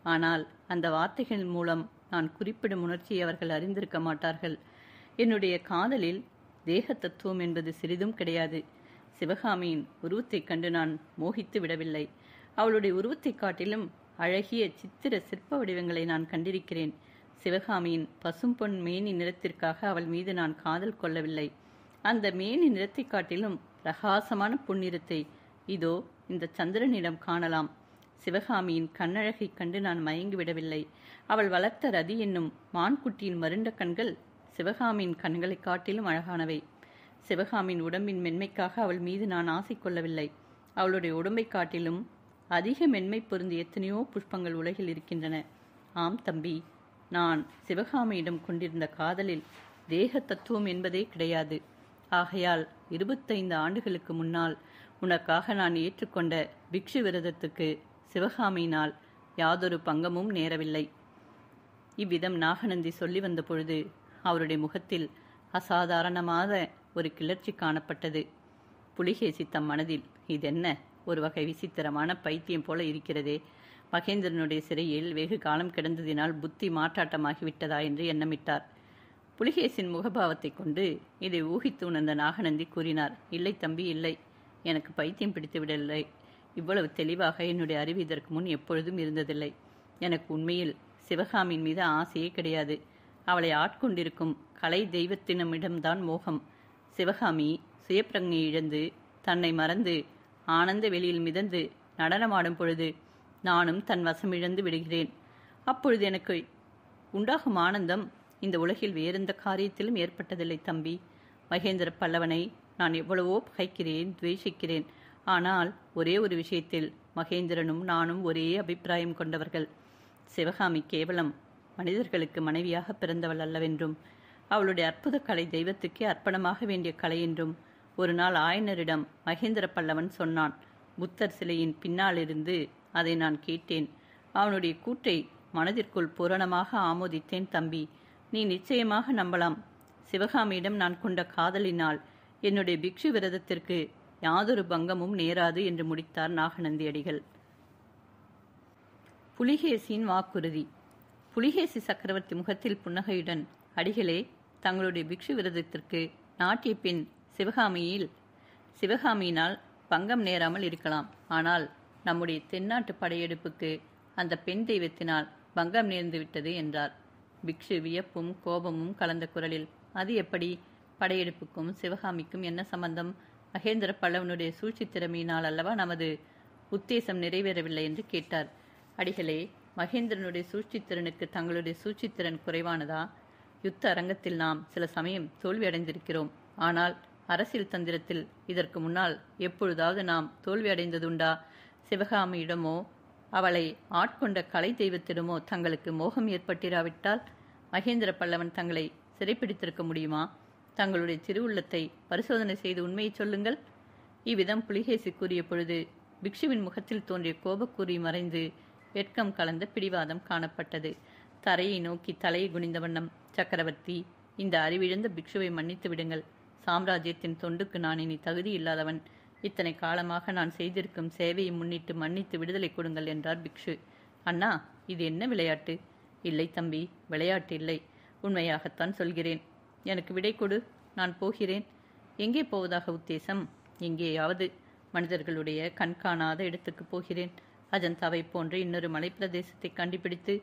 S1: ஆனால் அந்த வார்த்தைகள் மூலம் நான் குறிப்பிடும் உணர்ச்சியை அவர்கள் அறிந்திருக்க மாட்டார்கள். என்னுடைய காதலில் தேக தத்துவம் என்பது சிறிதும் கிடையாது. சிவகாமியின் உருவத்தைக் கண்டு நான் மோகித்து விடவில்லை. அவளுடைய உருவத்தைக் காட்டிலும் அழகிய சித்திர சிற்ப வடிவங்களை நான் கண்டிருக்கிறேன். சிவகாமியின் பசும்பொன் மேனி நிறத்திற்காக அவள் மீது நான் காதல் கொள்ளவில்லை. அந்த மேனி நிறத்தை காட்டிலும் பிரகாசமான பொன்னிறத்தை இதோ இந்த சந்திரனிடம் காணலாம். சிவகாமியின் கண்ணழகைக் கண்டு நான் மயங்கிவிடவில்லை. அவள் வளர்த்த ரதி என்னும் மான்குட்டியின் மருண்ட கண்கள் சிவகாமியின் கண்களைக் காட்டிலும் அழகானவை. சிவகாமியின் உடம்பின் மென்மைக்காக அவள் மீது நான் ஆசை கொள்ளவில்லை. அவளுடைய உடம்பை காட்டிலும் அதிக மென்மை பொருந்திய எத்தனையோ புஷ்பங்கள் உலகில் இருக்கின்றன. ஆம் தம்பி, நான் சிவகாமியிடம் கொண்டிருந்த காதலில் தேக தத்துவம் என்பதே கிடையாது. ஆகையால் 25 ஆண்டுகளுக்கு முன்னால் உனக்காக நான் ஏற்றுக்கொண்ட பிக்ஷு விரதத்துக்கு சிவகாமியினால் யாதொரு பங்கமும் நேரவில்லை. இவ்விதம் நாகநந்தி சொல்லி வந்த பொழுது அவருடைய முகத்தில் அசாதாரணமான ஒரு கிளர்ச்சி காணப்பட்டது. புலிகேசி தம் மனதில், இதென்ன ஒரு வகை விசித்திரமான பைத்தியம் போல இருக்கிறதே, மகேந்திரனுடைய சிறையில் வெகு காலம் கிடந்ததினால் புத்தி மாற்றாட்டமாகிவிட்டதா என்று எண்ணமிட்டார். புலிகேசின் முகபாவத்தை கொண்டு இதை ஊகித்து உணர்ந்த நாகநந்தி கூறினார், இல்லை தம்பி, இல்லை, எனக்கு பைத்தியம் பிடித்து விடவில்லை. இவ்வளவு தெளிவாக என்னுடைய அறிவு இதற்கு முன் எப்பொழுதும் இருந்ததில்லை. எனக்கு உண்மையில் சிவகாமியின் மீது ஆசையே கிடையாது. அவளை ஆட்கொண்டிருக்கும் கலை தெய்வத்தினமிடம்தான் மோகம். சிவகாமி சுயப்பிரஜை இழந்து தன்னை மறந்து ஆனந்த வெளியில் மிதந்து நடனமாடும் பொழுது நானும் தன் வசமிழந்து விடுகிறேன். அப்பொழுது எனக்கு உண்டாகும் ஆனந்தம் இந்த உலகில் வேறெந்த காரியத்திலும் ஏற்பட்டதில்லை தம்பி. மகேந்திர பல்லவனை நான் எவ்வளவோ பகைக்கிறேன், துவேஷிக்கிறேன். ஆனால் ஒரே ஒரு விஷயத்தில் மகேந்திரனும் நானும் ஒரே அபிப்பிராயம் கொண்டவர்கள். சிவகாமி கேவலம் மனிதர்களுக்கு மனைவியாக பிறந்தவள் அல்லவென்றும் அவளுடைய அற்புத கலை தெய்வத்துக்கே அர்ப்பணமாக வேண்டிய கலை என்றும் ஒரு நாள் ஆயனரிடம் மகேந்திர பல்லவன் சொன்னான். புத்தர் சிலையின் பின்னாலிருந்து அதை நான் கேட்டேன். அவனுடைய கூற்றை மனதிற்குள் பூரணமாக ஆமோதித்தேன் தம்பி. நீ நிச்சயமாக நம்பலாம். சிவகாமியிடம் நான் கொண்ட காதலினால் என்னுடைய பிக்ஷு விரதத்திற்கு யாதொரு பங்கமும் நேராது என்று முடித்தார் நாகநந்தி அடிகள். புலிகேசியின் வாக்குறுதி. புலிகேசி சக்கரவர்த்தி முகத்தில் புன்னகையுடன், அடிகளே, தங்களுடைய பிக்ஷு விரதத்திற்கு நாட்டிய பின் சிவகாமியினால் பங்கம் நேராமல் இருக்கலாம். ஆனால் நம்முடைய தென்னாட்டு படையெடுப்புக்கு அந்த பெண் தெய்வத்தினால் பங்கம் நேர்ந்து விட்டது என்றார். பிக்ஷு வியப்பும் கோபமும் கலந்த குரலில், அது எப்படி? படையெடுப்புக்கும் சிவகாமிக்கும் என்ன சம்பந்தம்? மகேந்திர பல்லவனுடைய சூழ்ச்சி திறமையினால் அல்லவா நமது உத்தேசம் நிறைவேறவில்லை என்று கேட்டார். அடிகளே, மகேந்திரனுடைய சூழ்ச்சித்திறனுக்கு தங்களுடைய சூழ்ச்சித்திறன் குறைவானதா? யுத்த அரங்கத்தில் நாம் சில சமயம் தோல்வியடைந்திருக்கிறோம். ஆனால் அரசியல் தந்திரத்தில் இதற்கு முன்னால் எப்பொழுதாவது நாம் தோல்வியடைந்ததுண்டா? சிவகாமியிடமோ அவளை ஆட்கொண்ட கலை தெய்வத்திடமோ தங்களுக்கு மோகம் ஏற்பட்டிராவிட்டால் மகேந்திர பல்லவன் தங்களை சிறைப்பிடித்திருக்க முடியுமா? தங்களுடைய திருவுள்ளத்தை பரிசோதனை செய்து உண்மையை சொல்லுங்கள். இவ்விதம் புலிகேசி கூறிய பொழுது பிக்ஷுவின் முகத்தில் தோன்றிய கோபக்கூறி மறைந்து வெட்கம் கலந்த பிடிவாதம் காணப்பட்டது. தரையை நோக்கி தலையை குனிந்த வண்ணம், சக்கரவர்த்தி, இந்த அறிவிழந்த பிக்ஷுவை மன்னித்து விடுங்கள். சாம்ராஜ்யத்தின் தொண்டுக்கு நான் இனி தகுதி இல்லாதவன். இத்தனை காலமாக நான் செய்திருக்கும் சேவையை முன்னிட்டு மன்னித்து விடுதலை கொடுங்கள் என்றார் பிக்ஷு. அண்ணா, இது என்ன விளையாட்டு? இல்லை தம்பி, விளையாட்டு இல்லை. உண்மையாகத்தான் சொல்கிறேன். எனக்கு விடை கொடு, நான் போகிறேன். எங்கே போவதாக உத்தேசம்? எங்கேயாவது மனிதர்களுடைய கண்காணாத இடத்துக்கு போகிறேன். அஜந்தாவை போன்ற இன்னொரு மலைப்பிரதேசத்தை கண்டுபிடித்து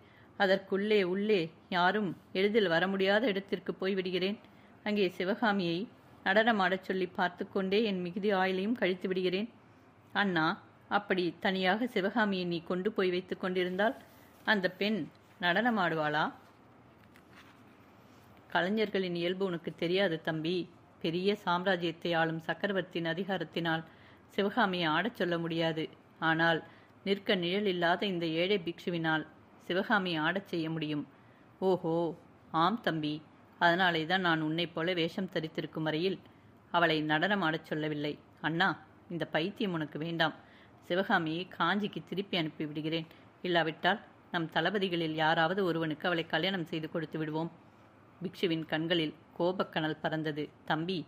S1: உள்ளே யாரும் எளிதில் வர முடியாத இடத்திற்கு போய்விடுகிறேன். அங்கே சிவகாமியை நடனமாடச் சொல்லி பார்த்து கொண்டே என் மிகுதி ஆயுளையும் கழித்து விடுகிறேன். அண்ணா, அப்படி தனியாக சிவகாமியை நீ கொண்டு போய் வைத்துக் கொண்டிருந்தால் அந்த பெண் நடனமாடுவாளா? கலைஞர்களின் இயல்பு உனக்கு தெரியாது தம்பி. பெரிய சாம்ராஜ்யத்தை ஆளும் சக்கரவர்த்தியின் அதிகாரத்தினால் சிவகாமியை ஆடச் சொல்ல முடியாது. ஆனால் நிற்க நிழல் இல்லாத இந்த ஏழை பிக்ஷுவினால் சிவகாமியை ஆடச் செய்ய முடியும். ஓஹோ, ஆம் தம்பி. அதனாலே தான் நான் உன்னைப் போல வேஷம் தரித்திருக்கும் வரையில் அவளை நடனம் ஆடச் சொல்லவில்லை. அண்ணா, இந்த பைத்தியம் உனக்கு வேண்டாம். சிவகாமியை காஞ்சிக்கு திருப்பி அனுப்பி விடுகிறேன். இல்லாவிட்டால் நம் தளபதிகளில் யாராவது ஒருவனுக்கு அவளை கல்யாணம் செய்து கொடுத்து விடுவோம். பிக்ஷுவின் கண்களில் கோபக்கனல் பறந்தது. தம்பி,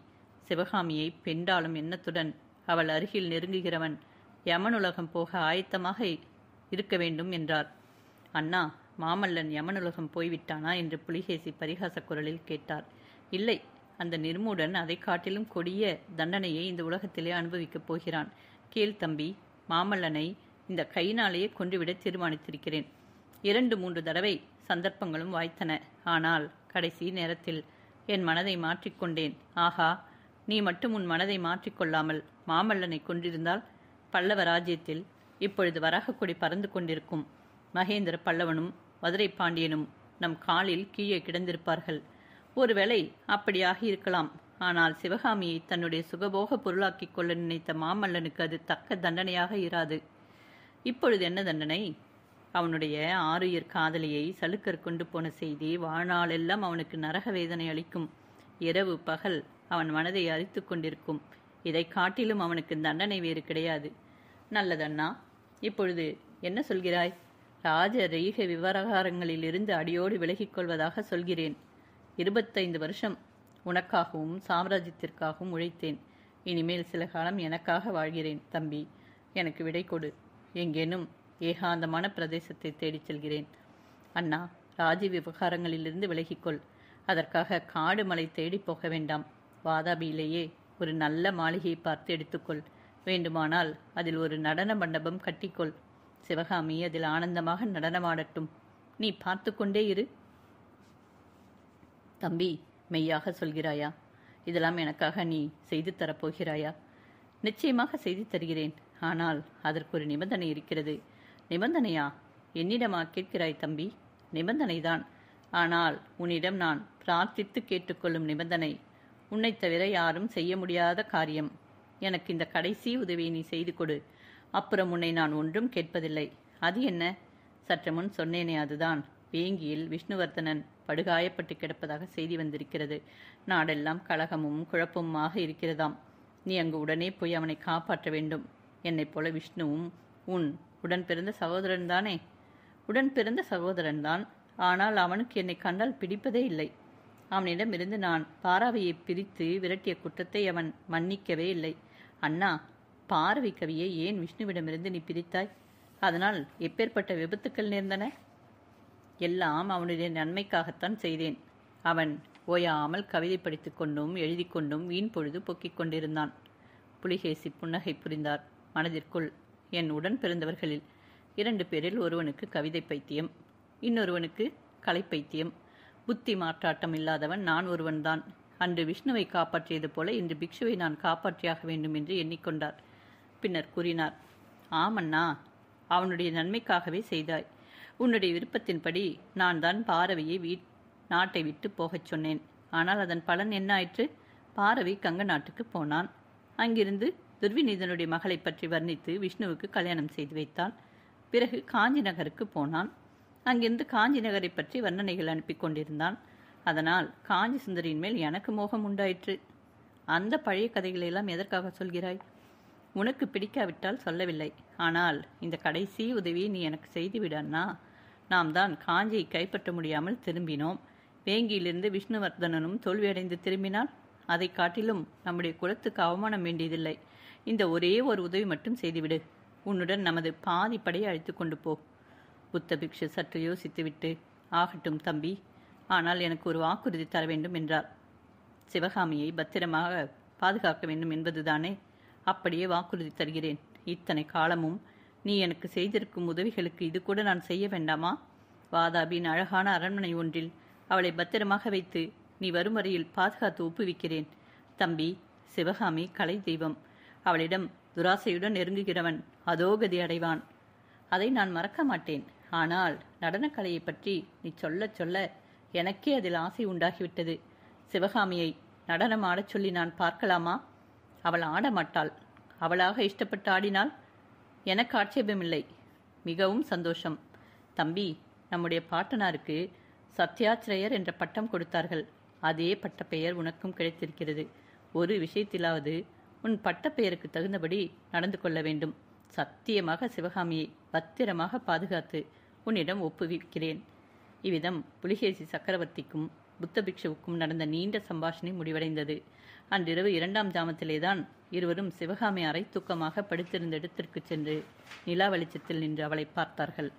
S1: சிவகாமியை பெண்டாளும் எண்ணத்துடன் அவள் அருகில் நெருங்குகிறவன் யமனுலகம் போக ஆயத்தமாக இருக்க வேண்டும் என்றார். அண்ணா, மாமல்லன் யமனுலகம் போய்விட்டானா என்று புலிகேசி பரிகாச குரலில் கேட்டார். இல்லை, அந்த நிர்மூடன் அதை காட்டிலும் கொடிய தண்டனையை இந்த உலகத்திலே அனுபவிக்கப் போகிறான். கேள் தம்பி, மாமல்லனை இந்த கையினாலேயே கொன்றுவிட தீர்மானித்திருக்கிறேன். 2-3 தடவை சந்தர்ப்பங்களும் வாய்த்தன. ஆனால் கடைசி நேரத்தில் என் மனதை மாற்றிக்கொண்டேன். ஆகா, நீ மட்டும் உன் மனதை மாற்றிக்கொள்ளாமல் மாமல்லனை கொன்றிருந்தால் பல்லவ ராஜ்யத்தில் இப்பொழுது வராக கொடி பறந்து கொண்டிருக்கும். மகேந்திர பல்லவனும் மதுரை பாண்டியனும் நம் காலில் கீழே கிடந்திருப்பார்கள். ஒருவேளை அப்படியாக இருக்கலாம். ஆனால் சிவகாமியை தன்னுடைய சுகபோக பொருளாக்கிக் கொள்ள நினைத்த மாமல்லனுக்கு அது தக்க தண்டனையாக இராது. இப்பொழுது என்ன தண்டனை? அவனுடைய ஆருயிர் காதலியை சலுக்கர் கொண்டு போன செய்தி வாழ்நாளெல்லாம் அவனுக்கு நரக வேதனை அளிக்கும். இரவு பகல் அவன் மனதை அரித்து கொண்டிருக்கும். இதை காட்டிலும் அவனுக்கு தண்டனை வேறு கிடையாது. நல்லதண்ணா, இப்பொழுது என்ன சொல்கிறாய்? ராஜ ரீக விவகாரங்களிலிருந்து அடியோடு விலகிக் கொள்வதாக சொல்கிறேன். 25 வருஷம் உனக்காகவும் சாம்ராஜ்யத்திற்காகவும் உழைத்தேன். இனிமேல் சில காலம் எனக்காக வாழ்கிறேன். தம்பி, எனக்கு விடை கொடு. எங்கேனும் ஏகாந்தமான பிரதேசத்தை தேடிச் செல்கிறேன். அண்ணா, ராஜ்ய விவகாரங்களிலிருந்து விலகிக்கொள். அதற்காக காடு மலை தேடி போக வேண்டாம். வாதாபியிலேயே ஒரு நல்ல மாளிகையை பார்த்து எடுத்துக்கொள். வேண்டுமானால் அதில் ஒரு நடன மண்டபம் கட்டிக்கொள். சிவகாமி அதில் ஆனந்தமாக நடனமாடட்டும். நீ பார்த்து கொண்டே இரு. தம்பி, மெய்யாக சொல்கிறாயா? இதெல்லாம் எனக்காக நீ செய்து தரப்போகிறாயா? நிச்சயமாக செய்து தருகிறேன். ஆனால் அதற்கு ஒரு நிபந்தனை இருக்கிறது. நிபந்தனையா? என்னிடமா கேட்கிறாய் தம்பி? நிபந்தனைதான். ஆனால் உன்னிடம் நான் பிரார்த்தித்து கேட்டுக்கொள்ளும் நிபந்தனை. உன்னை தவிர யாரும் செய்ய முடியாத காரியம். எனக்கு இந்த கடைசி உதவியை நீ செய்து கொடு. அப்புறம் உன்னை நான் ஒன்றும் கேட்பதில்லை. அது என்ன? சற்று முன் சொன்னேனே, அதுதான். வேங்கியில் விஷ்ணுவர்தனன் படுகாயப்பட்டு கிடப்பதாக செய்தி வந்திருக்கிறது. நாடெல்லாம் கலகமும் குழப்பமுமாக இருக்கிறதாம். நீ அங்கு உடனே போய் அவனை காப்பாற்ற வேண்டும். என்னைப் போல விஷ்ணுவும் உன் உடன் பிறந்த சகோதரன் தானே? உடன் பிறந்த சகோதரன்தான். ஆனால் அவனுக்கு என்னை கண்டால் பிடிப்பதே இல்லை. அவனிடமிருந்து நான் பாராவையை பிரித்து விரட்டிய குற்றத்தை அவன் மன்னிக்கவே இல்லை. அண்ணா, பார்வை கவியை ஏன் விஷ்ணுவிடமிருந்து நீ பிரித்தாய்? அதனால் எப்பேற்பட்ட விபத்துக்கள் நேர்ந்தன? எல்லாம் அவனுடைய நன்மைக்காகத்தான் செய்தேன். அவன் ஓயாமல் கவிதை படித்து கொண்டும் எழுதி கொண்டும் வீண் பொழுது போக்கிக் கொண்டிருந்தான். புலிகேசி புன்னகை புரிந்தார். மனதிற்குள், என் உடன் பிறந்தவர்களில் 2 பேரில் ஒருவனுக்கு கவிதை பைத்தியம், இன்னொருவனுக்கு கலை பைத்தியம். புத்தி மாற்றாட்டம் இல்லாதவன் நான் ஒருவன்தான். அன்று விஷ்ணுவை காப்பாற்றியது போல இன்று பிக்ஷுவை நான் காப்பாற்றியாக வேண்டும் என்று எண்ணிக்கொண்டார். பின்னர் கூறினார், ஆமண்ணா, அவனுடைய நன்மைக்காகவே செய்தாய். உன்னுடைய விருப்பத்தின்படி நான் தான் பாரவியை நாட்டை விட்டு போகச் சொன்னேன். ஆனால் அதன் பலன் என்ன ஆயிற்று? பாரவி கங்க நாட்டுக்கு போனான். அங்கிருந்து துர்விநீதனுடைய மகளை பற்றி வர்ணித்து விஷ்ணுவுக்கு கல்யாணம் செய்து வைத்தான். பிறகு காஞ்சி நகருக்கு போனான். அங்கிருந்து காஞ்சி நகரை பற்றி வர்ணனைகள் அனுப்பி கொண்டிருந்தான். அதனால் காஞ்சி சுந்தரியின் மேல் எனக்கு மோகம் உண்டாயிற்று. அந்த பழைய கதைகளெல்லாம் எதற்காக சொல்கிறாய்? உனக்கு பிடிக்காவிட்டால் சொல்லவில்லை. ஆனால் இந்த கடைசி உதவியை நீ எனக்கு செய்துவிடு அண்ணா. நாம் தான் காஞ்சியை கைப்பற்ற முடியாமல் திரும்பினோம். வேங்கியிலிருந்து விஷ்ணுவர்தனனும் தோல்வியடைந்து திரும்பினால் அதை காட்டிலும் நம்முடைய குலத்துக்கு அவமானம் வேண்டியதில்லை. இந்த ஒரே ஒரு உதவி மட்டும் செய்துவிடு. உன்னுடன் நமது பாதி படையை அழைத்து கொண்டு போ. புத்த பிக்ஷு சற்று யோசித்துவிட்டு, ஆகட்டும் தம்பி, ஆனால் எனக்கு ஒரு வாக்குறுதி தர வேண்டும் என்றார். சிவகாமியை பத்திரமாக பாதுகாக்க வேண்டும் என்பதுதானே? அப்படியே வாக்குறுதி தருகிறேன். இத்தனை காலமும் நீ எனக்கு செய்திருக்கும் உதவிகளுக்கு இது கூட நான் செய்ய வேண்டாமா? வாதாபியின் அழகான அரண்மனை ஒன்றில் அவளை பத்திரமாக வைத்து நீ வரும் வரையில் பாதுகாத்து ஒப்புவிக்கிறேன். தம்பி, சிவகாமி கலை தெய்வம். அவளிடம் துராசையுடன் நெருங்குகிறவன் அதோகதி அடைவான். அதை நான் மறக்க மாட்டேன். ஆனால் நடனக்கலையை பற்றி நீ சொல்ல சொல்ல எனக்கே அதில் ஆசை உண்டாகிவிட்டது. சிவகாமியை நடனம் ஆடச் சொல்லி நான் பார்க்கலாமா? அவள் ஆடமாட்டாள். அவளாக இஷ்டப்பட்டு ஆடினால் எனக்கு ஆட்சேபமில்லை. மிகவும் சந்தோஷம். தம்பி, நம்முடைய பாட்டனாருக்கு சத்யாச்சிரயர் என்ற பட்டம் கொடுத்தார்கள். அதே பட்டப்பெயர் உனக்கும் கிடைத்திருக்கிறது. ஒரு விஷயத்திலாவது உன் பட்டப்பெயருக்கு தகுந்தபடி நடந்து கொள்ள வேண்டும். சத்தியமாக சிவகாமியை பத்திரமாக பாதுகாத்து உன்னிடம் ஒப்புவிக்கிறேன். இவ்விதம் புலிகேசி சக்கரவர்த்திக்கும் புத்த பிக்ஷுவுக்கும் நடந்த நீண்ட சம்பாஷணை முடிவடைந்தது. அன்றிரவு 2ஆம் ஜாமத்திலேதான் இருவரும் சிவகாமி அரை தூக்கமாக படுத்திருந்த இடத்திற்கு சென்று நிலா வெளிச்சத்தில் நின்று அவளை பார்த்தார்கள்.